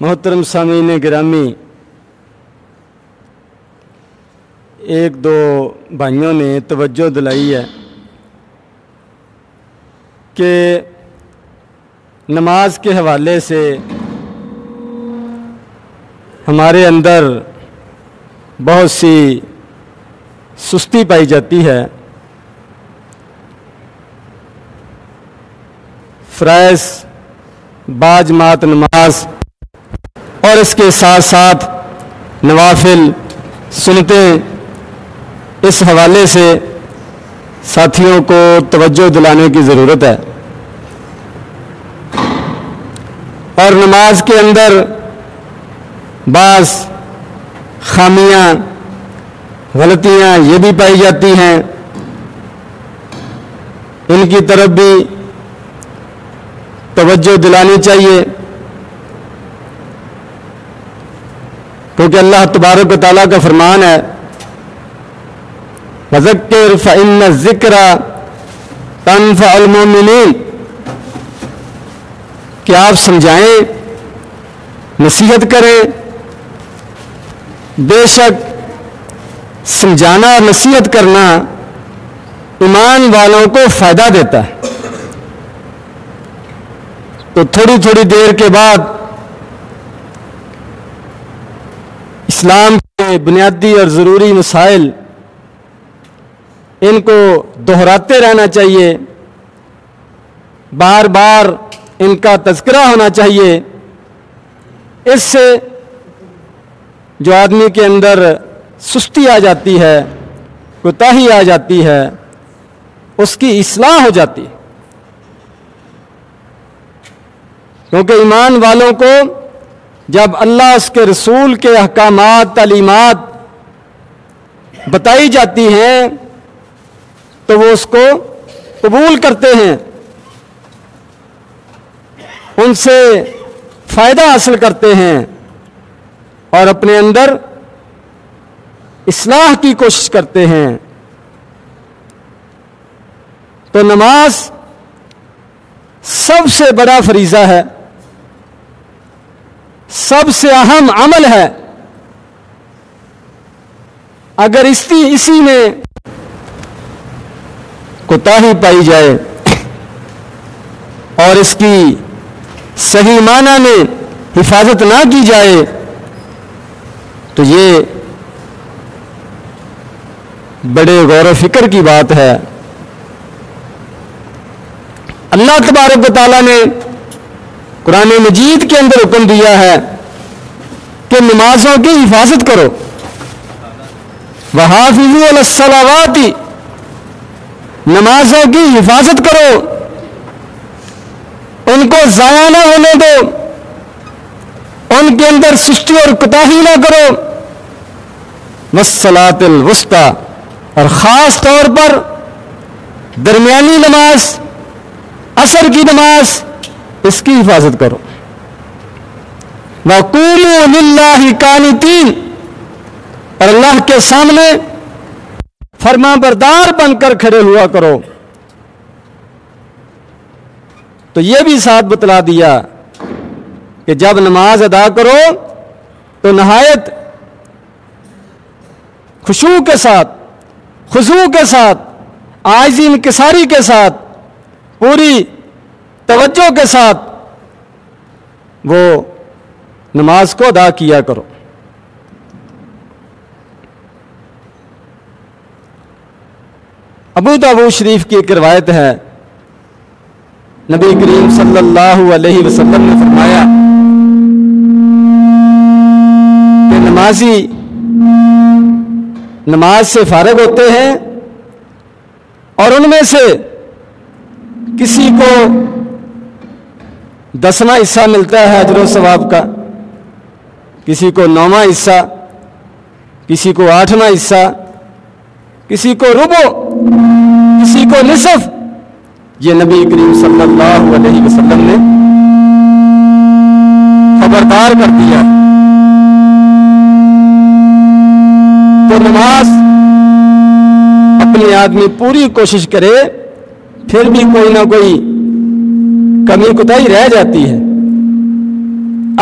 محترم سامعین گرامی، ایک دو بھائیوں نے توجہ دلائی ہے کہ نماز کے حوالے سے ہمارے اندر بہت سی سستی پائی جاتی ہے۔ فرائض باجماعت نماز اور اس کے ساتھ ساتھ نوافل سنتیں، اس حوالے سے ساتھیوں کو توجہ دلانے کی ضرورت ہے۔ اور نماز کے اندر بعض خامیاں، غلطیاں یہ بھی پائی جاتی ہیں، ان کی طرف بھی توجہ دلانی چاہیے، کیونکہ اللہ تبارک و تعالیٰ کا فرمان ہے وَذَكِّرْ فَإِنَّ الذِّكْرَ تَنفَعُ الْمُؤْمِنِينَ، کہ آپ سمجھائیں، نصیحت کریں۔ بے شک سمجھانا اور نصیحت کرنا ایمان والوں کو فائدہ دیتا ہے۔ تو تھوڑی تھوڑی دیر کے بعد اسلام کے بنیادی اور ضروری مسائل، ان کو دہراتے رہنا چاہیے، بار بار ان کا تذکرہ ہونا چاہیے۔ اس سے جو آدمی کے اندر سستی آ جاتی ہے، کوتاہی آ جاتی ہے، اس کی اصلاح ہو جاتی ہے۔ کیونکہ ایمان والوں کو جب اللہ اس کے رسول کے احکامات، تعلیمات بتائی جاتی ہیں تو وہ اس کو قبول کرتے ہیں، ان سے فائدہ حاصل کرتے ہیں اور اپنے اندر اصلاح کی کوشش کرتے ہیں۔ تو نماز سب سے بڑا فریضہ ہے، سب سے اہم عمل ہے۔ اگر اسی میں کوتاہی پائی جائے اور اس کی صحیح معنی میں حفاظت نہ کی جائے تو یہ بڑے غور و فکر کی بات ہے۔ اللہ تبارک و تعالیٰ نے قرآن مجید کے اندر حکم دیا ہے کہ نمازوں کی حفاظت کرو، وَحَافِظُوا عَلَى الصَّلَوَاتِ، نمازوں کی حفاظت کرو، ان کو ضائع نہ ہونے دو، ان کے اندر سستی اور کوتاہی نہ کرو۔ وَالصَّلَاةِ الْوُسْطَىٰ، اور خاص طور پر درمیانی نماز، عصر کی نماز، اس کی حفاظت کرو۔ وَقُومُوا لِلَّهِ قَانِتِينَ، اور اللہ کے سامنے فرما بردار بن کر کھڑے ہوا کرو۔ تو یہ بھی ساتھ بتلا دیا کہ جب نماز ادا کرو تو نہایت خشوع کے ساتھ، خضوع کے ساتھ، عاجزی انکساری کے ساتھ، پوری توجہ کے ساتھ وہ نماز کو ادا کیا کرو۔ ابو داؤد شریف کی ایک روایت ہے، نبی کریم صلی اللہ علیہ وسلم نے فرمایا کہ نمازی نماز سے فارغ ہوتے ہیں اور ان میں سے کسی کو 10واں حصہ ملتا ہے اجر و ثواب کا، کسی کو 9واں حصہ، کسی کو 8واں حصہ، کسی کو ربع، کسی کو نصف۔ یہ نبی کریم صلی اللہ علیہ وسلم نے خبردار کر دیا۔ تو نماز اپنے آدمی پوری کوشش کرے، پھر بھی کوئی نہ کوئی کمی کوتاہی رہ جاتی ہے۔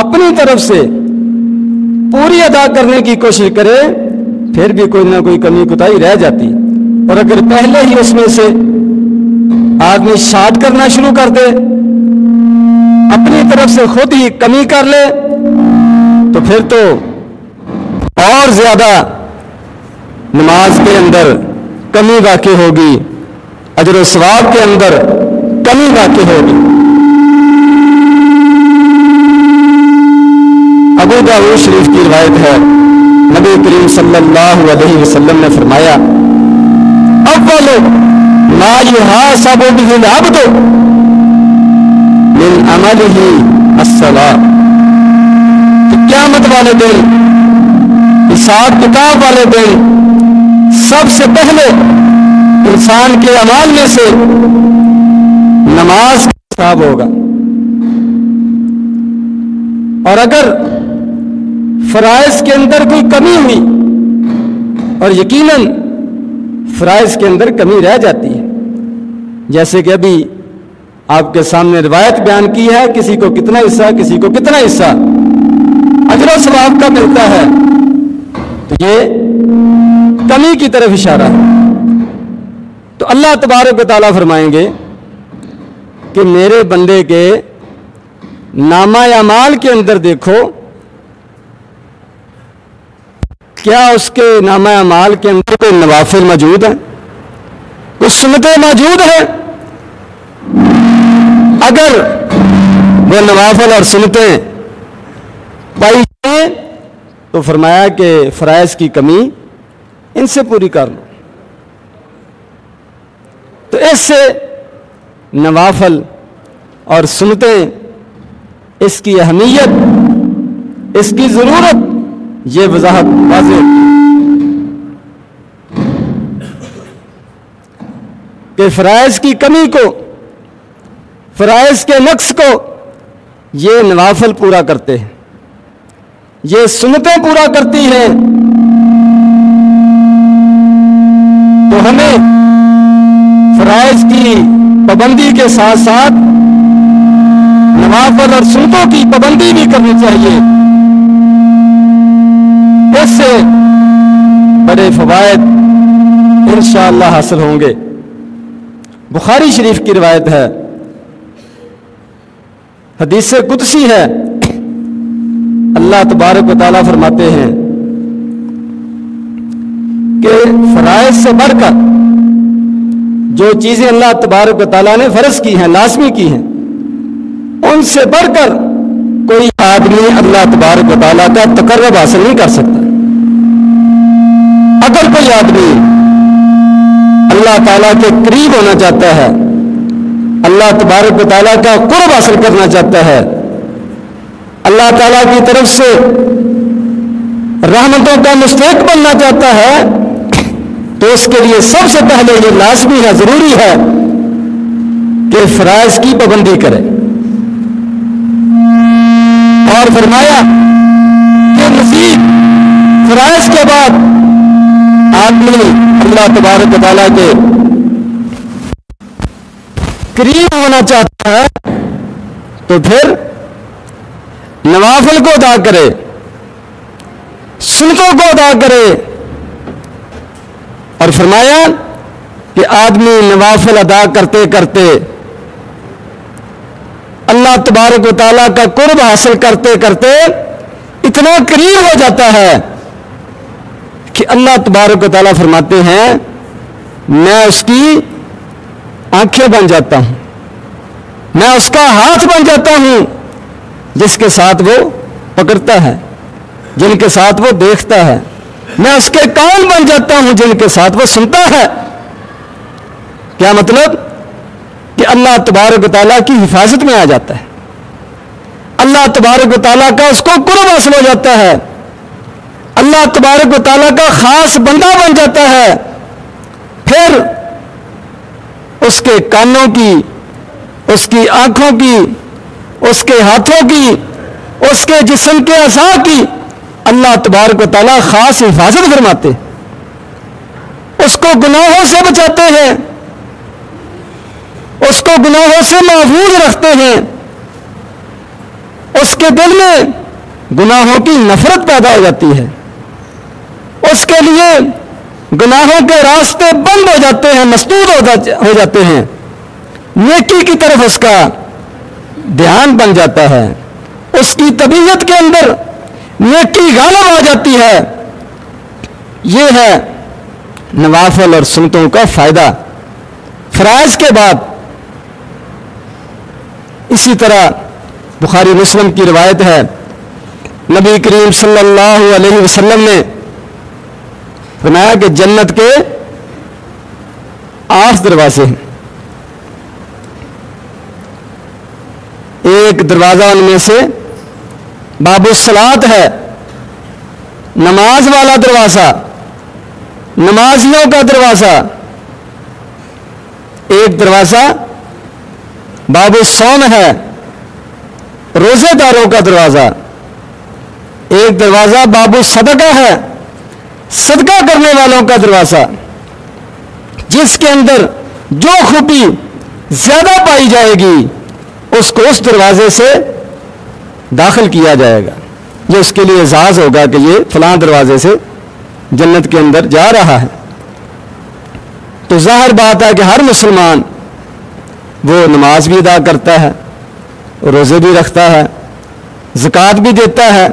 اپنی طرف سے پوری ادا کرنے کی کوشش کرے پھر بھی کوئی نہ کوئی کمی کوتاہی رہ جاتی، اور اگر پہلے ہی اس میں سے آدمی شارٹ کرنا شروع کر دے، اپنی طرف سے خود ہی کمی کر لے، تو پھر تو اور زیادہ نماز کے اندر کمی واقع ہوگی، اجر و ثواب کے اندر کمی واقع ہوگی۔ ابو داؤد شریف کی روایت ہے، نبی کریم صلی اللہ علیہ وسلم نے فرمایا، اول ما یحاسب به العبد من عمله الصلاۃ، قیامت والے دن، حساب کتاب والے دن، سب سے پہلے انسان کے اعمال میں سے نماز کا حساب ہوگا، اور اگر فرائض کے اندر کوئی کمی ہوئی، اور یقیناً فرائض کے اندر کمی رہ جاتی ہے، جیسے کہ ابھی آپ کے سامنے روایت بیان کی ہے، کسی کو کتنا حصہ، کسی کو کتنا حصہ اجر و ثواب کا ملتا ہے، تو یہ کمی کی طرف اشارہ ہے۔ تو اللہ تبارک و تعالیٰ فرمائیں گے کہ میرے بندے کے نامہ اعمال کے اندر دیکھو، کیا اس کے نامہ اعمال کے اندر کوئی نوافل موجود ہیں، کوئی سنتیں موجود ہیں؟ اگر وہ نوافل اور سنتیں پائی جائیں تو فرمایا کہ فرائض کی کمی ان سے پوری کر لو۔ تو اس سے نوافل اور سنتیں، اس کی اہمیت، اس کی ضرورت، یہ وضاحت واضح کہ فرائض کی کمی کو، فرائض کے نقص کو یہ نوافل پورا کرتے ہیں، یہ سنتیں پورا کرتی ہیں۔ تو ہمیں فرائض کی پابندی کے ساتھ ساتھ نوافل اور سنتوں کی پابندی بھی کرنی چاہیے، اس سے بڑے فوائد انشاءاللہ حاصل ہوں گے۔ بخاری شریف کی روایت ہے، حدیث قدسی ہے، اللہ تبارک و تعالیٰ فرماتے ہیں کہ فرائض سے بڑھ کر جو چیزیں اللہ تبارک و تعالیٰ نے فرض کی ہیں، لازمی کی ہیں، ان سے بڑھ کر کوئی آدمی اللہ تبارک و تعالیٰ کا تقرب حاصل نہیں کر سکتا۔ اگر کوئی آدمی اللہ تعالیٰ کے قریب ہونا چاہتا ہے، اللہ تبارک و تعالیٰ کا قرب حاصل کرنا چاہتا ہے، اللہ تعالیٰ کی طرف سے رحمتوں کا مستحق بننا چاہتا ہے، تو اس کے لیے سب سے پہلے یہ لازمی ہے، ضروری ہے کہ فرائض کی پابندی کرے۔ اور فرمایا کہ مزید فرائض کے بعد آدمی اللہ تبارک و تعالیٰ کے قریب ہونا چاہتا ہے تو پھر نوافل کو ادا کرے، سنتوں کو ادا کرے۔ اور فرمایا کہ آدمی نوافل ادا کرتے کرتے، اللہ تبارک و تعالیٰ کا قرب حاصل کرتے کرتے اتنا قریب ہو جاتا ہے کہ اللہ تبارک و تعالیٰ فرماتے ہیں میں اس کی آنکھیں بن جاتا ہوں، میں اس کا ہاتھ بن جاتا ہوں جس کے ساتھ وہ پکڑتا ہے، جن کے ساتھ وہ دیکھتا ہے، میں اس کے کان بن جاتا ہوں جن کے ساتھ وہ سنتا ہے۔ کیا مطلب؟ کہ اللہ تبارک و تعالیٰ کی حفاظت میں آ جاتا ہے، اللہ تبارک و تعالیٰ کا اس کو قرب حاصل ہو جاتا ہے، اللہ تبارک و تعالیٰ کا خاص بندہ بن جاتا ہے۔ پھر اس کے کانوں کی، اس کی آنکھوں کی، اس کے ہاتھوں کی، اس کے جسم کے اعضاء کی اللہ تبارک و تعالیٰ خاص حفاظت فرماتے، اس کو گناہوں سے بچاتے ہیں، اس کو گناہوں سے محفوظ رکھتے ہیں۔ اس کے دل میں گناہوں کی نفرت پیدا ہو جاتی ہے، اس کے لیے گناہوں کے راستے بند ہو جاتے ہیں، مسدود ہو جاتے ہیں، نیکی کی طرف اس کا دھیان بن جاتا ہے، اس کی طبیعت کے اندر نیکی غالب آ جاتی ہے۔ یہ ہے نوافل اور سنتوں کا فائدہ فرائض کے بعد۔ اسی طرح بخاری مسلم کی روایت ہے، نبی کریم صلی اللہ علیہ وسلم نے فرمایا کہ جنت کے 8 دروازے ہیں، ایک دروازہ ان میں سے باب الصلاۃ ہے، نماز والا دروازہ، نمازیوں کا دروازہ۔ ایک دروازہ باب الصوم ہے، روزے داروں کا دروازہ۔ ایک دروازہ باب الصدقہ ہے، صدقہ کرنے والوں کا دروازہ، جس کے اندر جو خوبی زیادہ پائی جائے گی اس کو اس دروازے سے داخل کیا جائے گا، یہ اس کے لیے اعزاز ہوگا کہ یہ فلاں دروازے سے جنت کے اندر جا رہا ہے۔ تو ظاہر بات ہے کہ ہر مسلمان وہ نماز بھی ادا کرتا ہے، روزے بھی رکھتا ہے، زکوٰۃ بھی دیتا ہے،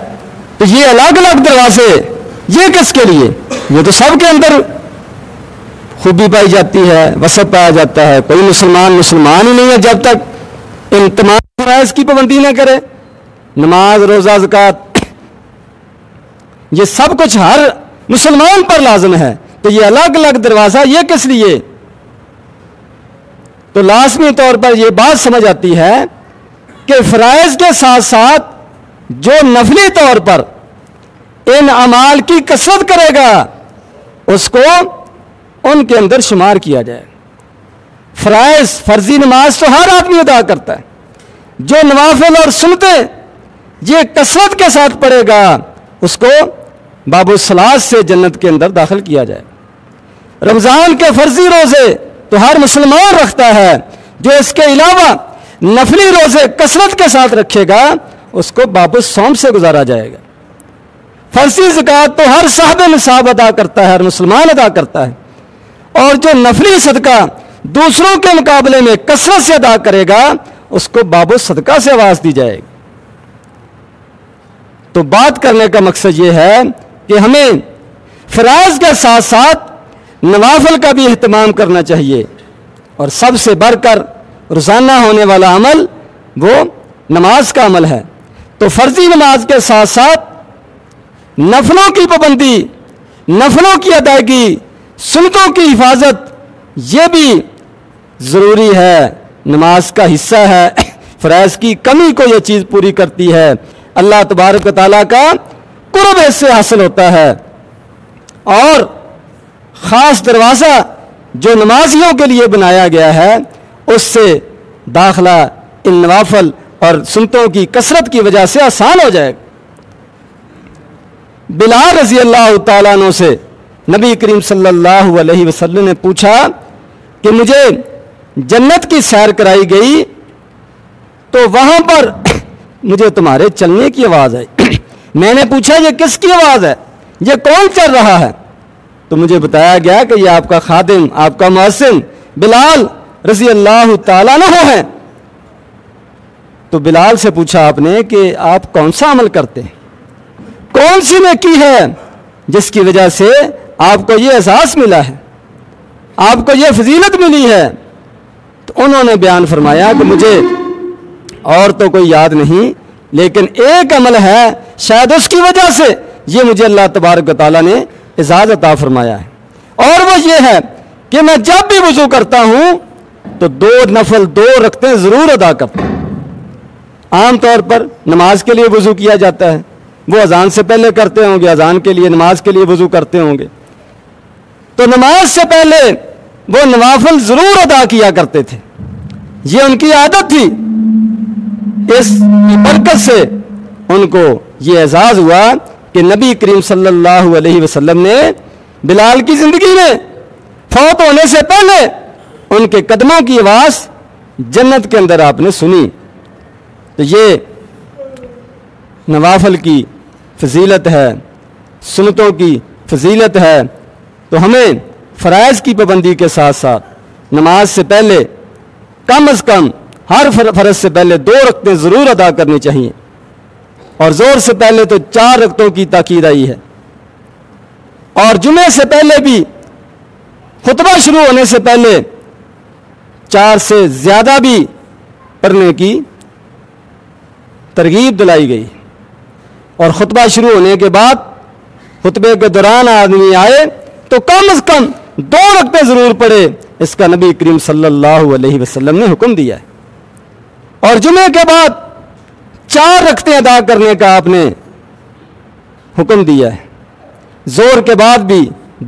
تو یہ الگ الگ دروازے، یہ کس کے لیے؟ یہ تو سب کے اندر خوبی پائی جاتی ہے، وسعت پایا جاتا ہے۔ کوئی مسلمان ہی نہیں ہے جب تک ان تمام فرائض کی پابندی نہ کرے، نماز، روزہ، زکوٰۃ، یہ سب کچھ ہر مسلمان پر لازم ہے۔ تو یہ الگ الگ دروازہ یہ کس لیے؟ تو لازمی طور پر یہ بات سمجھ آتی ہے کہ فرائض کے ساتھ ساتھ جو نفلی طور پر ان اعمال کی کثرت کرے گا اس کو ان کے اندر شمار کیا جائے۔ فرائض، فرضی نماز تو ہر آدمی ادا کرتا ہے، جو نوافل اور سنتیں یہ کثرت کے ساتھ پڑھے گا اس کو باب الصلاۃ سے جنت کے اندر داخل کیا جائے۔ رمضان کے فرضی روزے تو ہر مسلمان رکھتا ہے، جو اس کے علاوہ نفلی روزے کثرت کے ساتھ رکھے گا اس کو باب الصوم سے گزارا جائے گا۔ فرضی زکوٰۃ تو ہر صاحب نصاب ادا کرتا ہے، ہر مسلمان ادا کرتا ہے، اور جو نفلی صدقہ دوسروں کے مقابلے میں کثرت سے ادا کرے گا اس کو باب الصدقہ سے آواز دی جائے گی۔ تو بات کرنے کا مقصد یہ ہے کہ ہمیں فرائض کے ساتھ ساتھ نوافل کا بھی اہتمام کرنا چاہیے، اور سب سے بڑھ کر روزانہ ہونے والا عمل وہ نماز کا عمل ہے۔ تو فرضی نماز کے ساتھ ساتھ نفلوں کی پابندی، نفلوں کی ادائیگی، سنتوں کی حفاظت یہ بھی ضروری ہے، نماز کا حصہ ہے۔ فرائض کی کمی کو یہ چیز پوری کرتی ہے، اللہ تبارک و تعالیٰ کا قرب اس سے حاصل ہوتا ہے۔ اور خاص دروازہ جو نمازیوں کے لیے بنایا گیا ہے اس سے داخلہ ان نوافل اور سنتوں کی کثرت کی وجہ سے آسان ہو جائے گا۔ بلال رضی اللہ تعالیٰ عنہ سے نبی کریم صلی اللہ علیہ وسلم نے پوچھا کہ مجھے جنت کی سیر کرائی گئی تو وہاں پر مجھے تمہارے چلنے کی آواز آئی۔ میں نے پوچھا یہ کس کی آواز ہے، یہ کون چل رہا ہے؟ تو مجھے بتایا گیا کہ یہ آپ کا خادم، آپ کا مؤذن بلال رضی اللہ تعالیٰ عنہ ہیں۔ تو بلال سے پوچھا آپ نے کہ آپ کون سا عمل کرتے ہیں، کون سی نیکی ہے جس کی وجہ سے آپ کو یہ احساس ملا ہے، آپ کو یہ فضیلت ملی ہے؟ تو انہوں نے بیان فرمایا کہ مجھے اور تو کوئی یاد نہیں، لیکن ایک عمل ہے شاید اس کی وجہ سے یہ مجھے اللہ تبارک و تعالیٰ نے اعزاز عطا فرمایا ہے، اور وہ یہ ہے کہ میں جب بھی وضو کرتا ہوں تو 2 نفل 2 رکعتیں ضرور ادا کرتا ہوں۔ عام طور پر نماز کے لیے وضو کیا جاتا ہے، وہ اذان سے پہلے کرتے ہوں گے، اذان کے لیے نماز کے لیے وضو کرتے ہوں گے، تو نماز سے پہلے وہ نوافل ضرور ادا کیا کرتے تھے، یہ ان کی عادت تھی۔ اس برکت سے ان کو یہ اعزاز ہوا کہ نبی کریم صلی اللہ علیہ وسلم نے بلال کی زندگی میں فوت ہونے سے پہلے ان کے قدموں کی آواز جنت کے اندر آپ نے سنی۔ تو یہ نوافل کی فضیلت ہے، سنتوں کی فضیلت ہے، تو ہمیں فرائض کی پابندی کے ساتھ ساتھ نماز سے پہلے کم از کم ہر فرض سے پہلے 2 رکعتیں ضرور ادا کرنی چاہیے، اور زور سے پہلے تو 4 رکعتوں کی تاکید آئی ہے، اور جمعے سے پہلے بھی خطبہ شروع ہونے سے پہلے 4 سے زیادہ بھی پڑھنے کی ترغیب دلائی گئی، اور خطبہ شروع ہونے کے بعد خطبے کے دوران آدمی آئے تو کم از کم 2 رکعتیں ضرور پڑھے، اس کا نبی کریم صلی اللہ علیہ وسلم نے حکم دیا ہے، اور جمعے کے بعد 4 رکعتیں ادا کرنے کا آپ نے حکم دیا ہے، زور کے بعد بھی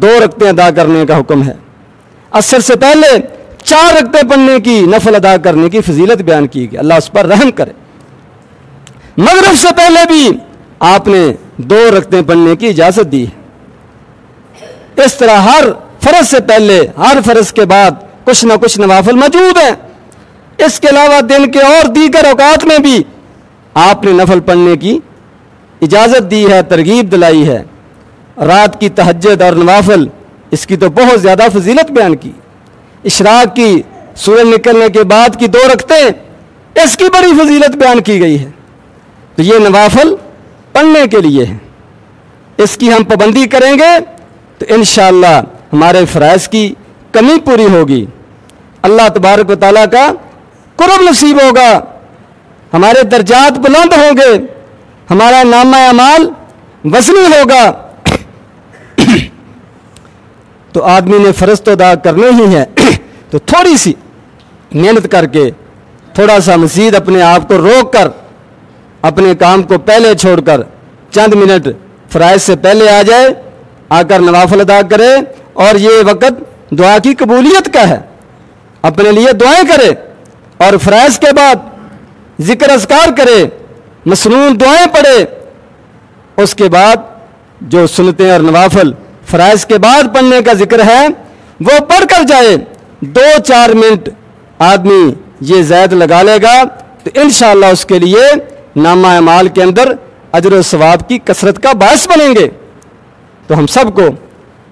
2 رکعتیں ادا کرنے کا حکم ہے، عصر سے پہلے 4 رکعتیں پڑھنے کی نفل ادا کرنے کی فضیلت بیان کی گئی، اللہ اس پر رحم کرے۔ مغرب سے پہلے بھی آپ نے 2 رکعتیں پڑھنے کی اجازت دی ہے۔ اس طرح ہر فرض سے پہلے ہر فرض کے بعد کچھ نہ کچھ نوافل موجود ہیں، اس کے علاوہ دن کے اور دیگر اوقات میں بھی آپ نے نفل پڑھنے کی اجازت دی ہے، ترغیب دلائی ہے۔ رات کی تہجد اور نوافل، اس کی تو بہت زیادہ فضیلت بیان کی۔ اشراق کی سورج نکلنے کے بعد کی 2 رکعتیں، اس کی بڑی فضیلت بیان کی گئی ہے، تو یہ نوافل پڑھنے کے لیے ہے، اس کی ہم پابندی کریں گے تو انشاءاللہ ہمارے فرائض کی کمی پوری ہوگی، اللہ تبارک و تعالیٰ کا قرب نصیب ہوگا، ہمارے درجات بلند ہوں گے، ہمارا نامہ اعمال وزنی ہوگا۔ تو آدمی نے فرض تو ادا کرنے ہی ہے، تو تھوڑی سی محنت کر کے تھوڑا سا مزید اپنے آپ کو روک کر، اپنے کام کو پہلے چھوڑ کر چند منٹ فرائض سے پہلے آ جائے، آ کر نوافل ادا کرے، اور یہ وقت دعا کی قبولیت کا ہے، اپنے لیے دعائیں کرے، اور فرائض کے بعد ذکر اذکار کرے، مسنون دعائیں پڑھے، اس کے بعد جو سنتیں اور نوافل فرائض کے بعد پڑھنے کا ذکر ہے وہ پڑھ کر جائے، 2-4 منٹ آدمی یہ زائد لگا لے گا تو انشاءاللہ اس کے لیے نامہ اعمال کے اندر اجر و ثواب کی کثرت کا باعث بنیں گے۔ تو ہم سب کو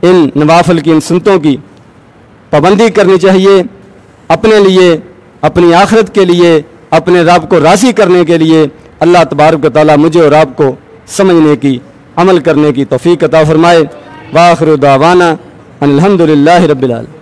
ان نوافل کی، ان سنتوں کی پابندی کرنی چاہیے، اپنے لیے، اپنی آخرت کے لیے، اپنے رب کو راضی کرنے کے لیے۔ اللہ تبارک و تعالیٰ مجھے اور آپ کو سمجھنے کی، عمل کرنے کی توفیق عطا فرمائے۔ وآخر دعوانا ان الحمد للہ رب العالمین۔